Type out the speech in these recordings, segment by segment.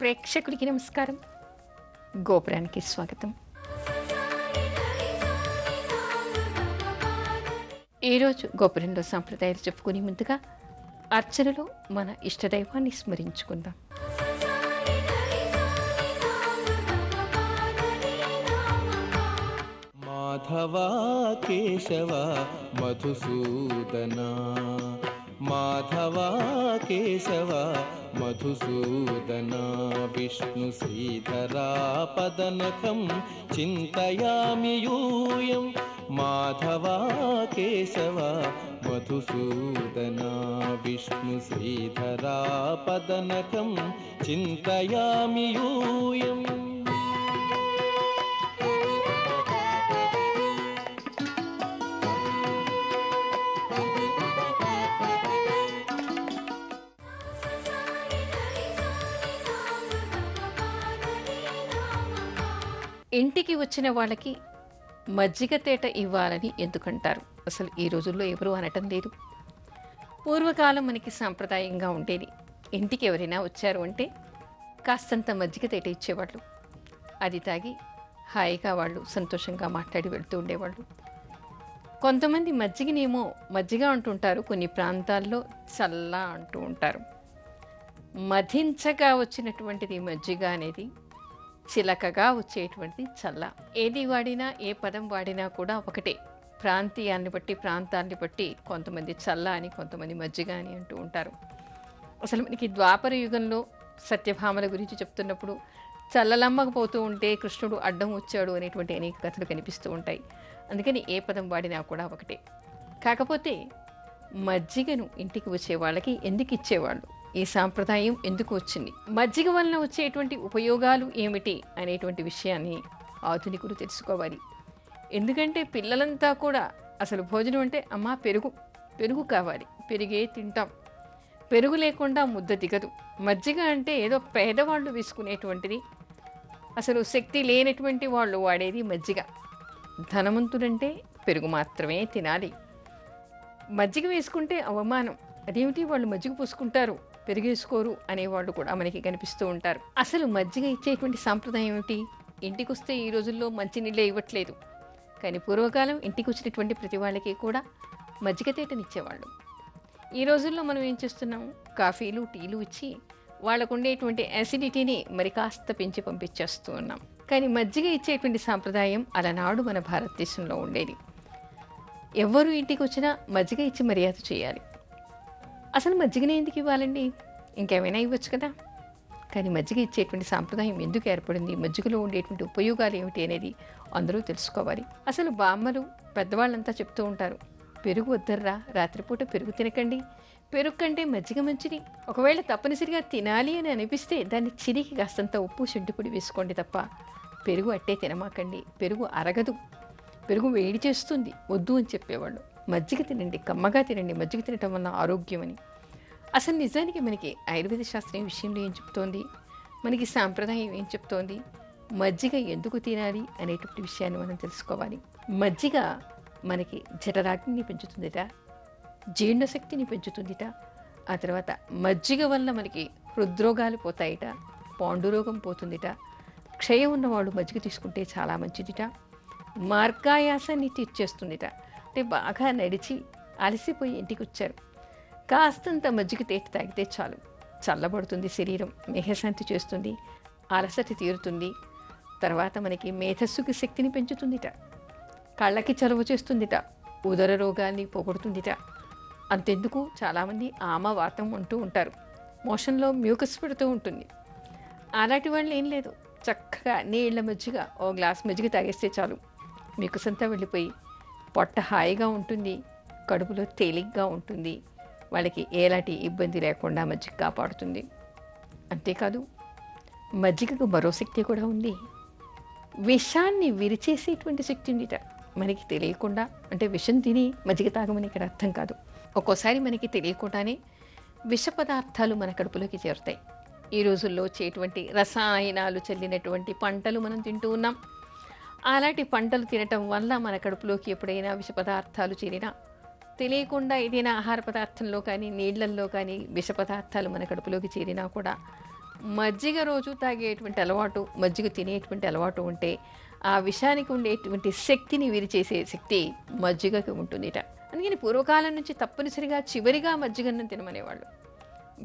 ప్రేక్షకుడికి నమస్కారం. గోపురానికి స్వాగతం. ఈరోజు గోపురంలో సాంప్రదాయాలు చెప్పుకునే ముందుగా అర్చనలో మన ఇష్టదైవాన్ని స్మరించుకుందాం. మాధవా కేశవ మధుసూదన, మాధవా కేశవ మధుసూదన, విష్ణు శ్రీధరా పదనకం చింతయామి యూయం. మాధవా కేశవ మధుసూదన, విష్ణు శ్రీధరా పదనకం చింతయామి యూయం. ఇంటికి వచ్చిన వాళ్ళకి మజ్జిగ తేట ఇవ్వాలని ఎందుకంటారు? అసలు ఈ రోజుల్లో ఎవరూ అనటం లేదు. పూర్వకాలం మనకి సాంప్రదాయంగా ఉండేది. ఇంటికి ఎవరైనా వచ్చారు అంటే కాస్తంత మజ్జిగ తేట ఇచ్చేవాళ్ళు. అది తాగి హాయిగా వాళ్ళు సంతోషంగా మాట్లాడి వెళ్తూ ఉండేవాళ్ళు. కొంతమంది మజ్జిగనేమో మజ్జిగ అంటుంటారు, కొన్ని ప్రాంతాల్లో చల్ల అంటూ ఉంటారు. మధించగా వచ్చినటువంటిది మజ్జిగ అనేది, చిలకగా వచ్చేటువంటిది చల్ల. ఏది వాడినా ఏ పదం వాడినా కూడా ఒకటే. ప్రాంతీయాన్ని బట్టి ప్రాంతాన్ని బట్టి కొంతమంది చల్ల అని, కొంతమంది మజ్జిగ అని అంటూ ఉంటారు. అసలు మనకి ద్వాపర యుగంలో సత్యభామల గురించి చెప్తున్నప్పుడు చల్లలమ్మకపోతూ ఉంటే కృష్ణుడు అడ్డం వచ్చాడు అనేటువంటి అనేక కథలు కనిపిస్తూ ఉంటాయి. అందుకని ఏ పదం వాడినా కూడా ఒకటే. కాకపోతే మజ్జిగను ఇంటికి వచ్చే వాళ్ళకి ఎందుకు ఇచ్చేవాళ్ళు, ఈ సాంప్రదాయం ఎందుకు వచ్చింది, మజ్జిగ వలన వచ్చేటువంటి ఉపయోగాలు ఏమిటి అనేటువంటి విషయాన్ని ఆధునికులు తెలుసుకోవాలి. ఎందుకంటే పిల్లలంతా కూడా అసలు భోజనం అంటే అమ్మా పెరుగు కావాలి, పెరిగే తింటాం, పెరుగు లేకుండా ముద్ద దిగదు. మజ్జిగ అంటే ఏదో పేదవాళ్ళు వేసుకునేటువంటిది, అసలు శక్తి లేనటువంటి వాళ్ళు వాడేది మజ్జిగ. ధనవంతుడంటే పెరుగు మాత్రమే తినాలి. మజ్జిగ వేసుకుంటే అవమానం, అదేమిటి వాళ్ళు మజ్జిగ పూసుకుంటారు పెరిగేసుకోరు అనేవాళ్ళు కూడా మనకి కనిపిస్తూ ఉంటారు. అసలు మజ్జిగ ఇచ్చేటువంటి సాంప్రదాయం ఏమిటి? ఇంటికి వస్తే ఈ రోజుల్లో మంచినీళ్ళే ఇవ్వట్లేదు, కానీ పూర్వకాలం ఇంటికి వచ్చినటువంటి ప్రతి వాళ్ళకి కూడా మజ్జిగ తేటనిచ్చేవాళ్ళు. ఈ రోజుల్లో మనం ఏం చేస్తున్నాం, కాఫీలు టీలు ఇచ్చి వాళ్ళకు ఉండేటువంటి యాసిడిటీని మరి కాస్త పెంచి పంపించేస్తూ ఉన్నాం. కానీ మజ్జిగ ఇచ్చేటువంటి సాంప్రదాయం అలనాడు మన భారతదేశంలో ఉండేది. ఎవరు ఇంటికి వచ్చినా మజ్జిగ ఇచ్చి మర్యాద చేయాలి. అసలు మజ్జిగనే ఎందుకు ఇవ్వాలండి, ఇంకేమైనా ఇవ్వచ్చు కదా. కానీ మజ్జిగ ఇచ్చేటువంటి సాంప్రదాయం ఎందుకు ఏర్పడింది, మజ్జిగలో ఉండేటువంటి ఉపయోగాలు ఏమిటి అనేది అందరూ తెలుసుకోవాలి. అసలు బామ్మలు పెద్దవాళ్ళంతా చెప్తూ ఉంటారు, పెరుగు వద్దర్రా, రాత్రిపూట పెరుగు తినకండి, పెరుగు కంటే మజ్జిగ మంచిది. ఒకవేళ తప్పనిసరిగా తినాలి అని అనిపిస్తే దాన్ని చిరికి కాస్తంత ఉప్పు శుంఠిపొడి వేసుకోండి తప్ప పెరుగు అట్టే తినమాకండి, పెరుగు అరగదు, పెరుగు వేడి చేస్తుంది, వద్దు అని చెప్పేవాళ్ళు. మజ్జిగ తినండి, కమ్మగా తినండి, మజ్జిగ తినటం వల్ల ఆరోగ్యం అని. అసలు నిజానికి మనకి ఆయుర్వేద శాస్త్రం విషయంలో ఏం చెప్తోంది, మనకి సాంప్రదాయం ఏం చెప్తోంది, మజ్జిగ ఎందుకు తినాలి అనేటువంటి విషయాన్ని మనం తెలుసుకోవాలి. మజ్జిగ మనకి జఠరాగ్నిని పెంచుతుందిట, జీర్ణశక్తిని పెంచుతుందిట. ఆ తర్వాత మజ్జిగ వల్ల మనకి హృద్రోగాలు పోతాయిట, పాండురోగం పోతుందిట. క్షయం ఉన్నవాళ్ళు మజ్జిగ తీసుకుంటే చాలా మంచిదిట. మార్గాయాసాన్ని తీర్చేస్తుందిట. అంటే బాగా నడిచి అలసిపోయి ఇంటికి వచ్చారు, కాస్తంత మజ్జిగ తేట తాగితే చాలు, చల్లబడుతుంది శరీరం, మేఘశాంతి చేస్తుంది, అలసట తీరుతుంది. తర్వాత మనకి మేధస్సుకి శక్తిని పెంచుతుందిట, కళ్ళకి చలువ చేస్తుందిట, ఉదర రోగాల్ని పోగొడుతుందిట. అంతెందుకు చాలామంది ఆమవాతం అంటూ ఉంటారు, మోషన్లో మ్యూకస్ పెడుతూ ఉంటుంది. అలాంటి వాళ్ళు ఏం లేదు, చక్కగా నీళ్ళ మజ్జిగ ఓ గ్లాస్ మజ్జిగ తాగేస్తే చాలు, మ్యూకస్ అంతా వెళ్ళిపోయి పొట్ట హాయిగా ఉంటుంది, కడుపులో తేలిగ్గా ఉంటుంది, వాళ్ళకి ఎలాంటి ఇబ్బంది లేకుండా మజ్జిగ కాపాడుతుంది. అంతేకాదు మజ్జిగకు మరో శక్తి కూడా ఉంది, విషాన్ని విరిచేసేటువంటి శక్తి ఉందిట. మనకి తెలియకుండా, అంటే విషం తిని మజ్జిగ తాగమని ఇక్కడ అర్థం కాదు, ఒక్కోసారి మనకి తెలియకుండానే విష పదార్థాలు మన కడుపులోకి చేరుతాయి. ఈ రోజుల్లో వచ్చేటువంటి రసాయనాలు చల్లినటువంటి పంటలు మనం తింటూ ఉన్నాం. అలాంటి పంటలు తినటం వల్ల మన కడుపులోకి ఎప్పుడైనా విష పదార్థాలు చేరినా, తెలియకుండా ఏదైనా ఆహార పదార్థంలో కానీ నీళ్లల్లో కానీ విష పదార్థాలు మన కడుపులోకి చేరినా కూడా మజ్జిగ రోజు తాగేటువంటి అలవాటు, మజ్జిగ తినేటువంటి అలవాటు ఉంటే ఆ విషానికి ఉండేటువంటి శక్తిని విరిచేసే శక్తి మజ్జిగకి ఉంటుందిట. అందుకని పూర్వకాలం నుంచి తప్పనిసరిగా చివరిగా మజ్జిగన్నం తినమనేవాళ్ళు.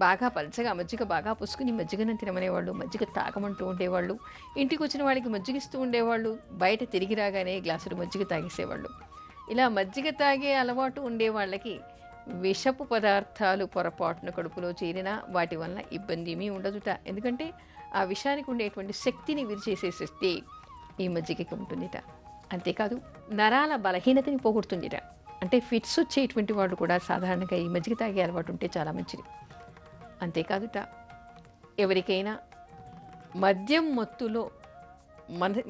బాగా పలచగా మజ్జిగ బాగా పుసుకుని మజ్జిగన్నం తినమనేవాళ్ళు, మజ్జిగ తాగమంటూ ఉండేవాళ్ళు. ఇంటికి వచ్చిన వాళ్ళకి మజ్జిగిస్తూ ఉండేవాళ్ళు, బయట తిరిగి రాగానే గ్లాసులు మజ్జిగ తాగేసేవాళ్ళు. ఇలా మజ్జిగ తాగే అలవాటు ఉండే వాళ్ళకి విషపు పదార్థాలు పొరపాటున కడుపులో చేరినా వాటి వల్ల ఇబ్బంది ఏమీ ఉండదుట. ఎందుకంటే ఆ విషానికి ఉండేటువంటి శక్తిని విరిచేసే శక్తి ఈ మజ్జిగకి ఉంటుందిట. అంతేకాదు నరాల బలహీనతని పోగొడుతుందిట. అంటే ఫిట్స్ వచ్చేటువంటి వాళ్ళు కూడా సాధారణంగా ఈ మజ్జిగ తాగే అలవాటు ఉంటే చాలా మంచిది. అంతేకాదుట ఎవరికైనా మద్యం మత్తులో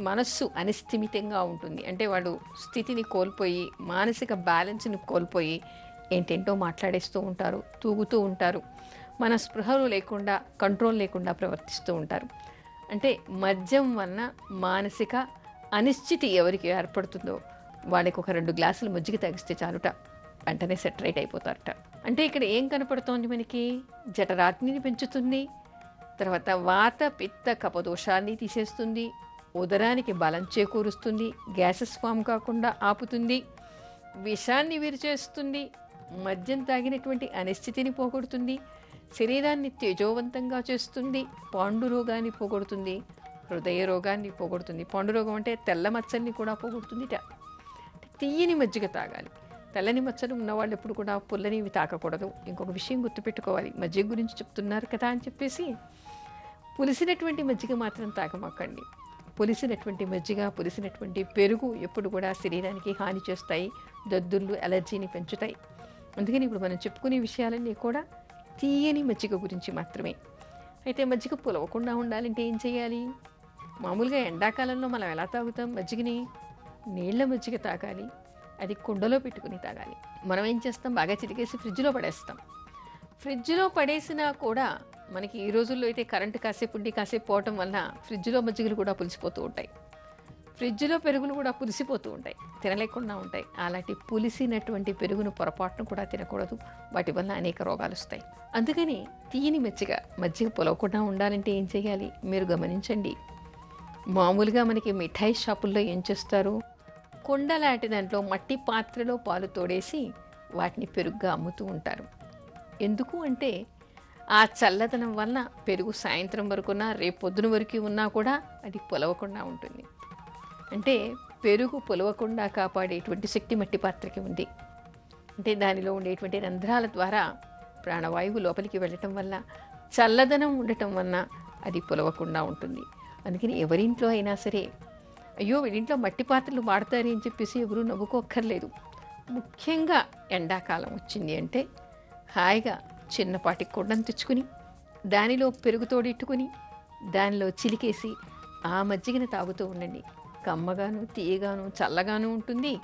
మనస్సు అనిస్థిమితంగా ఉంటుంది, అంటే వాళ్ళు స్థితిని కోల్పోయి మానసిక బ్యాలెన్స్ని కోల్పోయి ఏంటేంటో మాట్లాడేస్తూ ఉంటారు, తూగుతూ ఉంటారు, మన స్పృహలు లేకుండా కంట్రోల్ లేకుండా ప్రవర్తిస్తూ ఉంటారు. అంటే మద్యం వలన మానసిక అనిశ్చితి ఎవరికి ఏర్పడుతుందో వాళ్ళకి ఒక 2 గ్లాసులు మజ్జిగ తాగిస్తే చాలుట, వెంటనే సెటరేట్ అయిపోతారట. అంటే ఇక్కడ ఏం కనపడుతోంది మనకి? జఠరాగ్నిని పెంచుతుంది, తర్వాత వాత పిత్త కపదోషాన్ని తీసేస్తుంది, ఉదరానికి బలం చేకూరుస్తుంది, గ్యాసెస్ ఫామ్ కాకుండా ఆపుతుంది, విషాన్ని విరిచేస్తుంది, మద్యం తాగినటువంటి అనిశ్చితిని పోగొడుతుంది, శరీరాన్ని తేజోవంతంగా చేస్తుంది, పాండురోగాన్ని పోగొడుతుంది, హృదయ రోగాన్ని పోగొడుతుంది. పాండురోగం అంటే తెల్ల మచ్చల్ని కూడా పోగొడుతుందిట. తీయని మజ్జిగ తాగాలి. తెల్లని మచ్చలు ఉన్నవాళ్ళు ఎప్పుడు కూడా పుల్లనివి తాకకూడదు. ఇంకొక విషయం గుర్తుపెట్టుకోవాలి, మజ్జిగ గురించి చెప్తున్నారు కదా అని చెప్పేసి పులిసినటువంటి మజ్జిగ మాత్రం తాగమాకండి. పులిసినటువంటి మజ్జిగ, పులిసినటువంటి పెరుగు ఎప్పుడు కూడా శరీరానికి హాని చేస్తాయి, దద్దుర్లు, అలర్జీని పెంచుతాయి. అందుకని ఇప్పుడు మనం చెప్పుకునే విషయాలన్నీ కూడా తీయని మజ్జిగ గురించి మాత్రమే. అయితే మజ్జిగ పులవకుండా ఉండాలంటే ఏం చేయాలి? మామూలుగా ఎండాకాలంలో మనం ఎలా తాగుతాం మజ్జిగని? నీళ్ల మజ్జిగ తాగాలి, అది కుండలో పెట్టుకుని తాగాలి. మనం ఏం చేస్తాం? బాగా చిటికేసి ఫ్రిడ్జ్లో పడేస్తాం. ఫ్రిడ్జ్లో పడేసినా కూడా మనకి ఈ రోజుల్లో అయితే కరెంటు కాసేపు ఉండి కాసేపు పోవటం వల్ల ఫ్రిడ్జ్లో మజ్జిగలు కూడా పులిసిపోతూ ఉంటాయి, ఫ్రిడ్జ్లో పెరుగులు కూడా పులిసిపోతూ ఉంటాయి, తినలేకుండా ఉంటాయి. అలాంటి పులిసినటువంటి పెరుగును పొరపాటును కూడా తినకూడదు, వాటి వల్ల అనేక రోగాలు వస్తాయి. అందుకని తీయని మజ్జిగ పొలవకుండా ఉండాలంటే ఏం చేయాలి మీరు గమనించండి. మామూలుగా మనకి మిఠాయి షాపుల్లో ఏం చేస్తారు? కుండలాంటి దాంట్లో మట్టి పాత్రలో పాలు తోడేసి వాటిని పెరుగుగా అమ్ముతూ ఉంటారు. ఎందుకు అంటే ఆ చల్లదనం వలన పెరుగు సాయంత్రం వరకున్నా రేపు పొద్దున వరకు ఉన్నా కూడా అది పొలవకుండా ఉంటుంది. అంటే పెరుగు పొలవకుండా కాపాడేటువంటి శక్తి మట్టి పాత్రకి ఉంది. అంటే దానిలో ఉండేటువంటి రంధ్రాల ద్వారా ప్రాణవాయువు లోపలికి వెళ్ళటం వల్ల చల్లదనం ఉండటం వలన అది పొలవకుండా ఉంటుంది. అందుకని ఎవరింట్లో అయినా సరే అయ్యో వీడింట్లో మట్టి పాత్రలు వాడతారు అని చెప్పేసి ఎవరూ నవ్వుకోక్కర్లేదు. ముఖ్యంగా ఎండాకాలం వచ్చింది అంటే హాయిగా చిన్నపాటి కుండను తెచ్చుకుని దానిలో పెరుగు తోడెట్టుకుని దానిలో చిలికేసి ఆ మజ్జిగను తాగుతూ ఉండండి. కమ్మగాను, తీయగాను, చల్లగాను ఉంటుంది.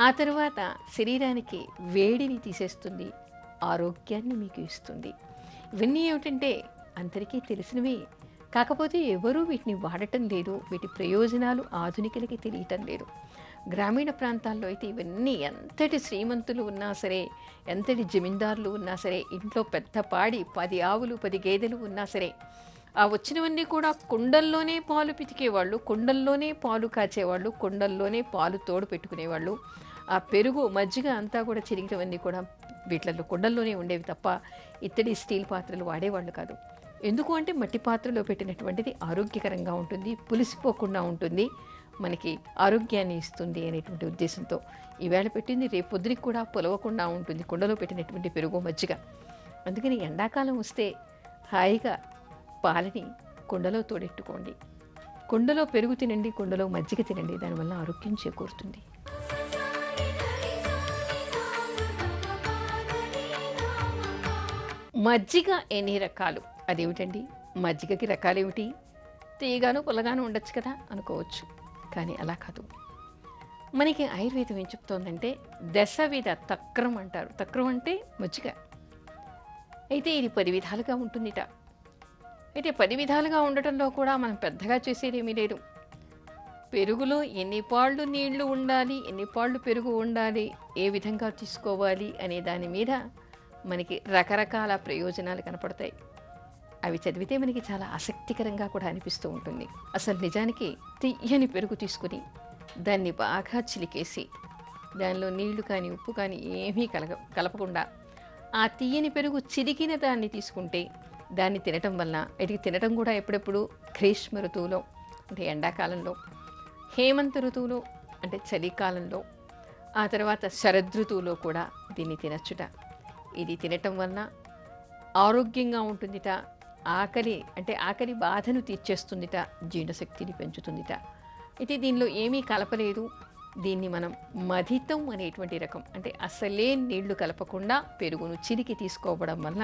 ఆ తర్వాత శరీరానికి వేడిని తీసేస్తుంది, ఆరోగ్యాన్ని మీకు ఇస్తుంది. ఇవన్నీ ఏమిటంటే అందరికీ తెలిసినవే, కాకపోతే ఎవరూ వీటిని వాడటం లేదు, వీటి ప్రయోజనాలు ఆధునికులకి తెలియటం లేదు. గ్రామీణ ప్రాంతాల్లో అయితే ఇవన్నీ ఎంతటి శ్రీమంతులు ఉన్నా సరే, ఎంతటి జమీందారులు ఉన్నా సరే, ఇంట్లో పెద్దపాడి 10 ఆవులు 10 గేదెలు ఉన్నా సరే ఆ వచ్చినవన్నీ కూడా కుండల్లోనే పాలు పితికేవాళ్ళు, కుండల్లోనే పాలు కాచేవాళ్ళు, కుండల్లోనే పాలు తోడు పెట్టుకునేవాళ్ళు. ఆ పెరుగు మజ్జిగ అంతా కూడా చిరిగినవన్నీ కూడా వీటిల్లో కుండల్లోనే ఉండేవి తప్ప ఇత్తడి స్టీల్ పాత్రలు వాడేవాళ్ళు కాదు. ఎందుకు అంటే మట్టి పాత్రలో పెట్టినటువంటిది ఆరోగ్యకరంగా ఉంటుంది, పులిసిపోకుండా ఉంటుంది, మనకి ఆరోగ్యాన్ని ఇస్తుంది అనేటువంటి ఉద్దేశంతో ఈవేళ పెట్టింది రేపు పొద్దునికి కూడా పొలవకుండా ఉంటుంది కుండలో పెట్టినటువంటి పెరుగు మజ్జిగ. అందుకని ఎండాకాలం వస్తే హాయిగా పాలని కుండలో తోడెట్టుకోండి, కుండలో పెరుగు తినండి, కుండలో మజ్జిగ తినండి, దానివల్ల ఆరోగ్యం చేకూరుతుంది. మజ్జిగ ఎన్ని రకాలు? అదేమిటండి మజ్జిగకి రకాలేమిటి? తీయగాను పుల్లగాను ఉండొచ్చు కదా అనుకోవచ్చు, కానీ అలా కాదు. మనకి ఆయుర్వేదం ఏం చెప్తోందంటే దశవిధ తక్రం అంటారు. తక్రం అంటే మజ్జిగ. అయితే ఇది 10 విధాలుగా ఉంటుందిట. అయితే 10 విధాలుగా ఉండటంలో కూడా మనం పెద్దగా చేసేదేమీ లేదు. పెరుగులో ఎన్ని పాళ్ళు నీళ్లు ఉండాలి, ఎన్ని పాళ్ళు పెరుగు ఉండాలి, ఏ విధంగా తీసుకోవాలి అనే దాని మీద మనకి రకరకాల ప్రయోజనాలు కనపడతాయి. అవి చదివితే మనకి చాలా ఆసక్తికరంగా కూడా అనిపిస్తూ ఉంటుంది. అసలు నిజానికి తియ్యని పెరుగు తీసుకుని దాన్ని బాగా చిలికేసి దానిలో నీళ్లు కానీ ఉప్పు కానీ ఏమీ కలపకుండా ఆ తియ్యని పెరుగు చిలికిన దాన్ని తీసుకుంటే దాన్ని తినటం వల్ల, ఇది తినటం కూడా ఎప్పుడెప్పుడు గ్రీష్మ ఋతువులో అంటే ఎండాకాలంలో, హేమంత ఋతువులో అంటే చలికాలంలో, ఆ తర్వాత శరదృతువులో కూడా దీన్ని తినచ్చుట. ఇది తినటం వలన ఆరోగ్యంగా ఉంటుందిట, ఆకలి బాధను తీర్చేస్తుందిట, జీర్ణశక్తిని పెంచుతుందిట. అయితే దీనిలో ఏమీ కలపలేదు. దీన్ని మనం మధితం అనేటువంటి రకం, అంటే అసలే నీళ్లు కలపకుండా పెరుగును చిలికి తీసుకోవడం వల్ల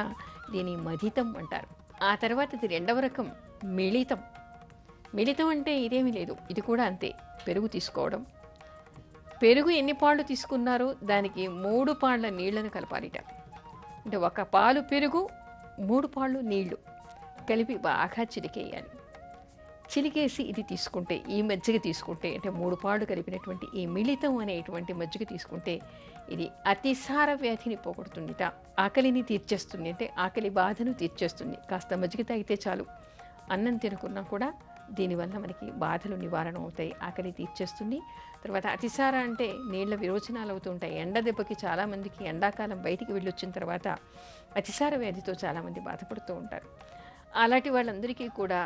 దీన్ని మధితం అంటారు. ఆ తర్వాత ఇది రెండవ రకం మిళితం. మిళితం అంటే ఇదేమీ లేదు, ఇది కూడా అంతే, పెరుగు తీసుకోవడం. పెరుగు ఎన్ని పాళ్ళు తీసుకున్నారో దానికి 3 పాళ్ళ నీళ్లను కలపాలిట. అంటే 1 పాలు పెరుగు 3 పాళ్ళు నీళ్లు కలిపి బాగా చిలికేయాలి. చిలికేసి ఇది తీసుకుంటే, ఈ మజ్జిగ తీసుకుంటే, అంటే 3 పాళ్ళు కలిపినటువంటి ఈ మిళితం అనేటువంటి మజ్జిగ తీసుకుంటే ఇది అతిసార వ్యాధిని పోగొడుతుందిట, ఆకలిని తీర్చేస్తుంది, అంటే ఆకలి బాధను తీర్చేస్తుంది. కాస్త మజ్జిగ తాగితే చాలు, అన్నం తినకున్నా కూడా దీనివల్ల మనకి బాధలు నివారణ అవుతాయి, ఆకలి తీర్చేస్తుంది. తర్వాత అతిసార అంటే నీళ్ల విరోచనాలు అవుతూ ఉంటాయి. ఎండ దెబ్బకి చాలామందికి ఎండాకాలం బయటికి వెళ్ళొచ్చిన తర్వాత అతిసార వ్యాధితో చాలామంది బాధపడుతూ ఉంటారు. అలాంటి వాళ్ళందరికీ కూడా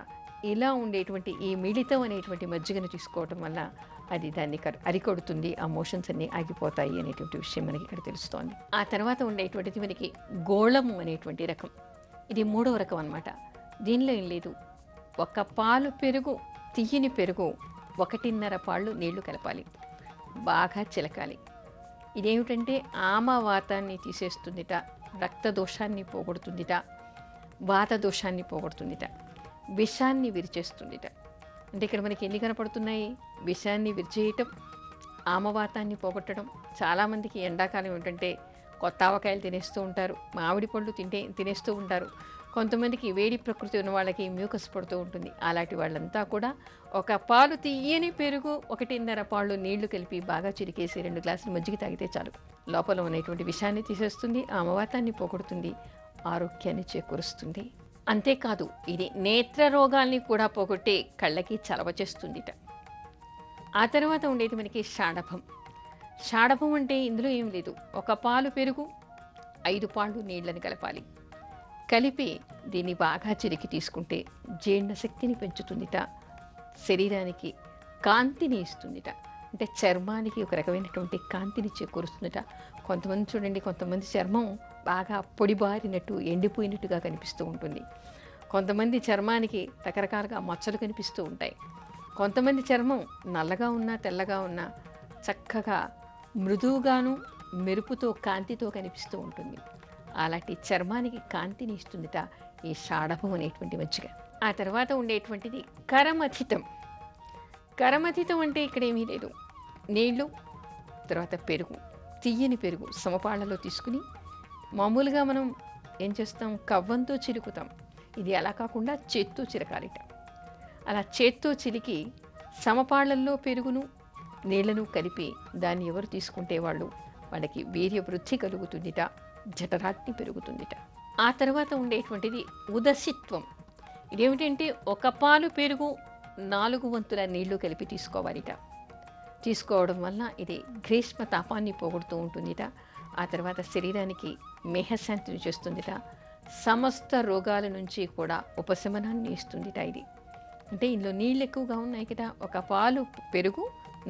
ఇలా ఉండేటువంటి ఈ మిళితం అనేటువంటి మజ్జిగను తీసుకోవటం వల్ల అది దాన్ని అరికొడుతుంది, ఆ మోషన్స్ అన్నీ ఆగిపోతాయి అనేటువంటి విషయం మనకి ఇక్కడ తెలుస్తోంది. ఆ తర్వాత ఉండేటువంటిది మనకి గోళము అనేటువంటి రకం. ఇది 3వ రకం అన్నమాట. దీనిలో ఏం లేదు, 1 పాలు పెరుగు, తియ్యని పెరుగు 1.5 పాళ్ళు నీళ్లు కలపాలి, బాగా చిలకాలి. ఇదేమిటంటే ఆమవాతాన్ని తీసేస్తుందిట, రక్తదోషాన్ని పోగొడుతుందిట, వాత దోషాన్ని పోగొడుతుందిట, విషాన్ని విరిచేస్తుందిట. అంటే ఇక్కడ మనకి ఎన్ని కనపడుతున్నాయి? విషాన్ని విరిచేయటం, ఆమవాతాన్ని పోగొట్టడం. చాలామందికి ఎండాకాలం ఏంటంటే కొత్త ఆవకాయలు తినేస్తూ ఉంటారు, మామిడి పళ్ళు తినేస్తూ ఉంటారు. కొంతమందికి వేడి ప్రకృతి ఉన్న వాళ్ళకి మ్యూకస్ పడుతూ ఉంటుంది. అలాంటి వాళ్ళంతా కూడా 1 పాలు తియ్యని పెరుగు 1.5 పాళ్ళు నీళ్లు కలిపి బాగా చిరికేసి 2 గ్లాసులు మజ్జిగ తాగితే చాలు. లోపల ఉన్నటువంటి విషాన్ని తీసేస్తుంది, ఆమవాతాన్ని పోగొడుతుంది, ఆరోగ్యాన్ని చేకూరుస్తుంది. అంతేకాదు ఇది నేత్ర రోగాల్ని కూడా పోగొట్టి కళ్ళకి చలవ చేస్తుందిట. ఆ తర్వాత ఉండేది మనకి షాడభం. షాడభం అంటే ఇందులో ఏం లేదు, 1 పాలు పెరుగు 5 పాళ్ళు నీళ్ళని కలపాలి. కలిపి దీన్ని బాగా చిరికి తీసుకుంటే జీర్ణశక్తిని పెంచుతుందిట, శరీరానికి కాంతిని ఇస్తుందిట, అంటే చర్మానికి ఒక రకమైనటువంటి కాంతిని చేకూరుస్తుందిట. కొంతమంది చూడండి, కొంతమంది చర్మం బాగా పొడిబారినట్టు ఎండిపోయినట్టుగా కనిపిస్తూ ఉంటుంది. కొంతమంది చర్మానికి రకరకాలుగా మచ్చలు కనిపిస్తూ ఉంటాయి. కొంతమంది చర్మం నల్లగా ఉన్నా తెల్లగా ఉన్నా చక్కగా మృదువుగాను మెరుపుతో కాంతితో కనిపిస్తూ ఉంటుంది. అలాంటి చర్మానికి కాంతిని ఇస్తుందిట ఈ షాడభం అనేటువంటి మజ్జిగ. ఆ తర్వాత ఉండేటువంటిది కరమథితం. కరమథితం అంటే ఇక్కడ ఏమీ లేదు, నీళ్లు తర్వాత పెరుగు, తియ్యని పెరుగు సమపాళ్లలో తీసుకుని మామూలుగా మనం ఏం చేస్తాం, కవ్వంతో చిలుకుతాం. ఇది అలా కాకుండా చేత్తో చిలకాలిట. అలా చేత్తో చిలికి సమపాళ్లల్లో పెరుగును నీళ్లను కలిపి దాన్ని ఎవరు తీసుకుంటే వాళ్ళకి వీర్య వృద్ధి కలుగుతుందిట, జఠరాగ్ని పెరుగుతుందిట. ఆ తర్వాత ఉండేటువంటిది ఉదసిత్వం. ఇదేమిటంటే 1 పాలు పెరుగు 4 వంతుల నీళ్లు కలిపి తీసుకోవాలిట. తీసుకోవడం వల్ల ఇది గ్రీష్మ తాపాన్ని పోగొడుతూ ఉంటుందిట. ఆ తర్వాత శరీరానికి మేహశాంతిని చేస్తుందిట, సమస్త రోగాల నుంచి కూడా ఉపశమనాన్ని ఇస్తుందిట. ఇది అంటే ఇందులో నీళ్ళు ఎక్కువగా ఉన్నాయి కదా, 1 పాలు పెరుగు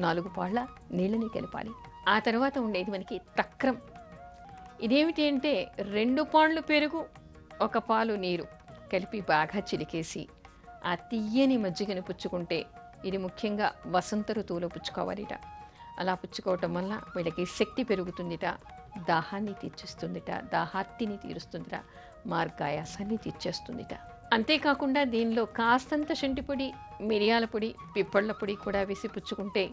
4 పాళ్ళ నీళ్ళని కలపాలి. ఆ తర్వాత ఉండేది మనకి తక్రం. ఇదేమిటి అంటే 2 పాళ్ళు పెరుగు 1 పాలు నీరు కలిపి బాగా చిలికేసి ఆ తియ్యని మజ్జిగని పుచ్చుకుంటే, ఇది ముఖ్యంగా వసంత ఋతువులో పుచ్చుకోవాలిట. అలా పుచ్చుకోవటం వల్ల వీళ్ళకి శక్తి పెరుగుతుందిట, దాహాన్ని తీర్చేస్తుందిట, దాహార్తిని తీరుస్తుందిట, మార్గాయాసాన్ని తీర్చేస్తుందిట. అంతేకాకుండా దీనిలో కాస్తంత శొంఠిపొడి, మిరియాల పొడి, పిప్పళ్ళ పొడి కూడా వేసి పుచ్చుకుంటే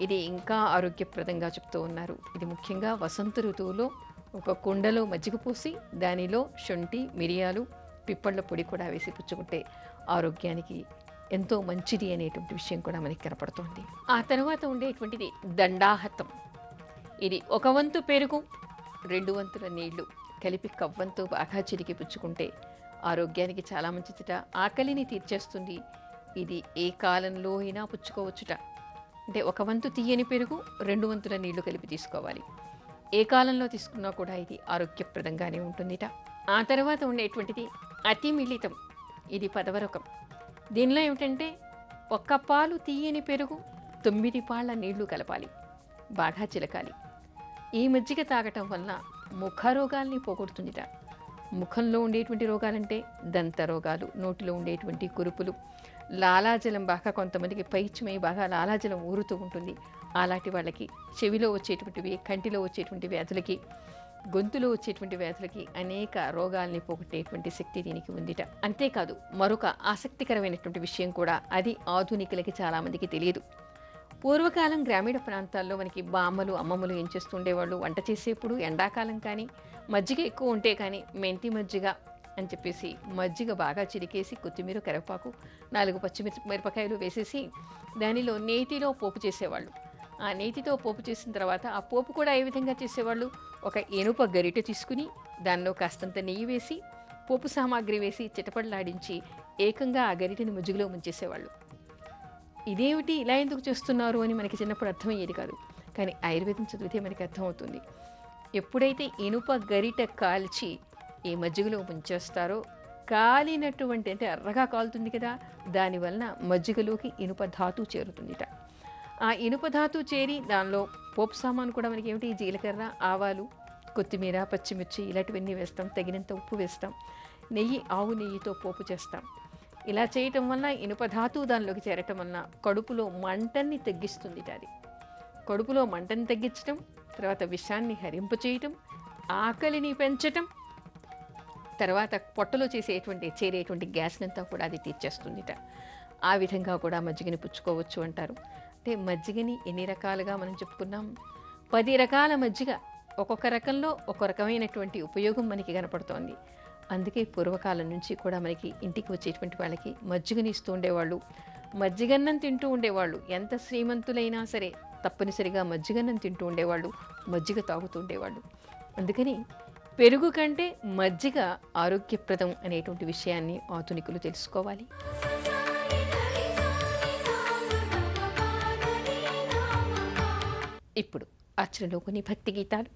ఇది ఇంకా ఆరోగ్యప్రదంగా చెప్తూ ఉన్నారు. ఇది ముఖ్యంగా వసంత ఋతువులో 1 కుండలో మజ్జిగ పోసి దానిలో శొంఠి, మిరియాలు, పిప్పళ్ళ పొడి కూడా వేసి పుచ్చుకుంటే ఆరోగ్యానికి ఎంతో మంచిది అనేటువంటి విషయం కూడా మనకి కనపడుతుంది. ఆ తర్వాత ఉండేటువంటిది దండాహతం. ఇది 1 వంతు పెరుగు 2 వంతుల నీళ్లు కలిపి కవ్వంతో బాగా చిలికి పుచ్చుకుంటే ఆరోగ్యానికి చాలా మంచిదిట, ఆకలిని తీర్చేస్తుంది. ఇది ఏ కాలంలో అయినా పుచ్చుకోవచ్చుట. అంటే 1 వంతు తీయని పెరుగు 2 వంతుల నీళ్లు కలిపి తీసుకోవాలి. ఏ కాలంలో తీసుకున్నా కూడా ఇది ఆరోగ్యప్రదంగానే ఉంటుందిట. ఆ తర్వాత ఉండేటువంటిది అతి మిళితం. ఇది 10వ రకం. దీనిలో ఏమిటంటే 1 పాలు తీయని పెరుగు 9 పాళ్ళ నీళ్లు కలపాలి, బాగా చిలకాలి. ఈ మజ్జిగ తాగటం వల్ల ముఖ రోగాల్ని పోగొడుతుందిట. ముఖంలో ఉండేటువంటి రోగాలంటే దంత రోగాలు, నోటిలో ఉండేటువంటి కురుపులు, లాలాజలం బాగా కొంతమందికి పైచ్యమై బాగా లాలాజలం ఊరుతూ ఉంటుంది. అలాంటి వాళ్ళకి, చెవిలో వచ్చేటువంటివి, కంటిలో వచ్చేటువంటి వ్యాధులకి, గొంతులో వచ్చేటువంటి వ్యాధులకి అనేక రోగాల్ని పోగొట్టేటువంటి శక్తి దీనికి ఉందిట. అంతేకాదు మరొక ఆసక్తికరమైనటువంటి విషయం కూడా, అది ఆధునికులకి చాలామందికి తెలియదు. పూర్వకాలం గ్రామీణ ప్రాంతాల్లో మనకి బామ్మలు అమ్మమ్మలు ఏం చేస్తుండేవాళ్ళు, వంట చేసేప్పుడు ఎండాకాలం కానీ మజ్జిగ ఎక్కువ ఉంటే కానీ మెంతి మజ్జిగ అని చెప్పేసి మజ్జిగ బాగా చిరికేసి కొత్తిమీర, కరివేపాకు, 4 పచ్చిమిరపకాయలు వేసేసి దానిలో నేతిలో పోపు చేసేవాళ్ళు. ఆ నేతితో పోపు చేసిన తర్వాత ఆ పోపు కూడా ఏ విధంగా చేసేవాళ్ళు, ఒక ఇనుప గరిటె తీసుకుని దానిలో కాస్తంత నెయ్యి వేసి పోపు సామాగ్రి వేసి చిటపడలాడించి ఏకంగా ఆ గరిటెని మజ్జిగలో ముంచేసేవాళ్ళు. ఇదేమిటి, ఇలా ఎందుకు చేస్తున్నారు అని మనకి చిన్నప్పుడు అర్థమయ్యేది కాదు. కానీ ఆయుర్వేదం చదివితే మనకి అర్థమవుతుంది. ఎప్పుడైతే ఇనుప గరిట కాల్చి ఈ మజ్జిగలో ముంచేస్తారో, కాలినటువంటి అంటే ఎర్రగా కాలుతుంది కదా, దానివలన మజ్జిగలోకి ఇనుప ధాతు చేరుతుందిట. ఆ ఇనుప ధాతు చేరి దానిలో పోపు సామాను కూడా మనకి ఏమిటి, జీలకర్ర, ఆవాలు, కొత్తిమీర, పచ్చిమిర్చి ఇలాంటివన్నీ వేస్తాం, తగినంత ఉప్పు వేస్తాం, నెయ్యి, ఆవు నెయ్యితో పోపు చేస్తాం. ఇలా చేయటం వల్ల ఇనుప ధాతు దానిలోకి చేరటం వలన కడుపులో మంటని తగ్గిస్తుందిట. అది కడుపులో మంటని తగ్గించటం, తర్వాత విషాన్ని హరింపచేయటం, ఆకలిని పెంచటం, తర్వాత పొట్టలో చేరేటువంటి గ్యాస్నంతా కూడా అది తీర్చేస్తుందిట. ఆ విధంగా కూడా మజ్జిగని పుచ్చుకోవచ్చు అంటారు. అంటే మజ్జిగని ఎన్ని రకాలుగా మనం చెప్పుకున్నాం, 10 రకాల మజ్జిగ. ఒక్కొక్క రకంలో ఒక రకమైనటువంటి ఉపయోగం మనకి కనపడుతోంది. అందుకే పూర్వకాలం నుంచి కూడా మనకి ఇంటికి వచ్చేటువంటి వాళ్ళకి మజ్జిగని ఇస్తూ ఉండేవాళ్ళు, మజ్జిగన్నం తింటూ ఉండేవాళ్ళు. ఎంత శ్రీమంతులైనా సరే తప్పనిసరిగా మజ్జిగన్నం తింటూ ఉండేవాళ్ళు, మజ్జిగ తాగుతూ ఉండేవాళ్ళు. అందుకని పెరుగు కంటే మజ్జిగ ఆరోగ్యప్రదం అనేటువంటి విషయాన్ని ఆధునికులు తెలుసుకోవాలి. ఇప్పుడు ఆచరణలో కొన్ని భక్తి గీతాలు.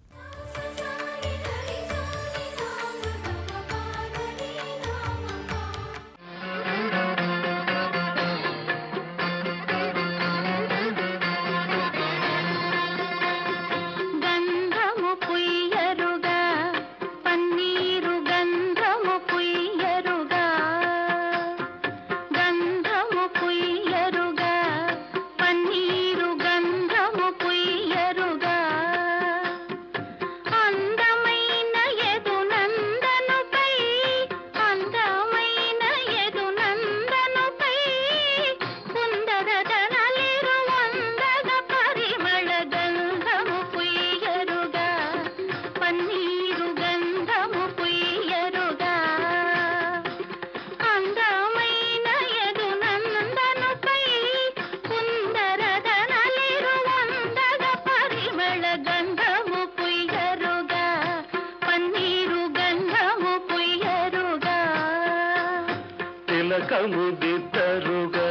తిలకముదిద్దరుగా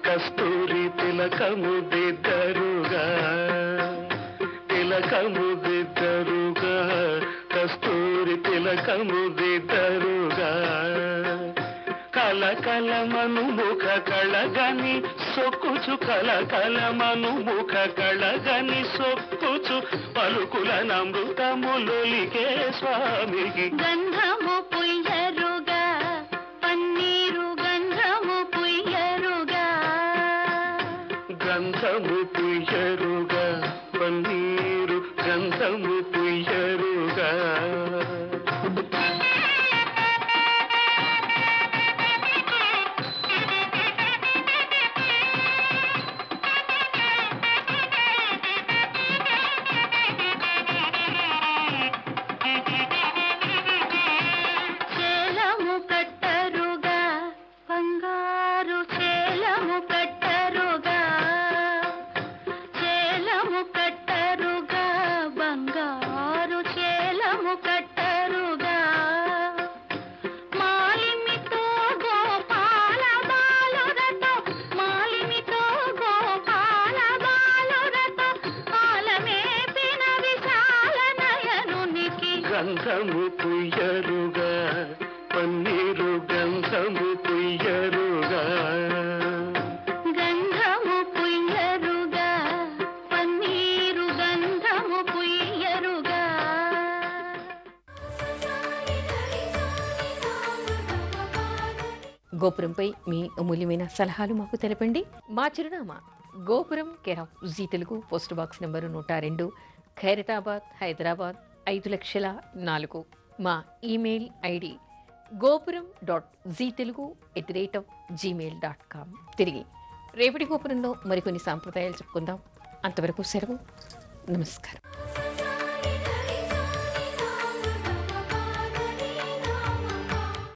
కస్తూరి తిలకముదిద్దరుగా, తిలకముదిద్దరుగా కస్తూరి తిలకముదిద్దరుగా, కలకలమను ముఖ కళగని సొక్కుచు, కలకలమను ముఖ కళగని సొక్కుచు, పలుకుల నమృతములొలికే స్వామికి గంధము పుయ్యరుగా పన్నీరు, గంధము పుయ్యరుగా, గంధము పుయ్యరుగా పన్నీరు, గంధము పుయ్యరుగా. బంగారు చేలము కట్టరుగా, గంధము పుయ్యరుగా పన్నీరు గంధము పుయ్యరుగా గంధము పుయ్యరుగా పన్నీరు గంధము పుయ్యరుగా. గోపురంపై మీ అమూల్యమైన సలహాలు మాకు తెలపండి. మా చిరునామా గోపురం care of Zee Telugu, post box number 102, Khairatabad, Hyderabad 5,04,000. మా ఈమెయిల్ ఐడి gopuram.ztelugu@gmail.com. తిరిగి రేపటి గోపురంలో మరికొన్ని సాంప్రదాయాలు చెప్పుకుందాం. అంతవరకు సెలవు. నమస్కారం.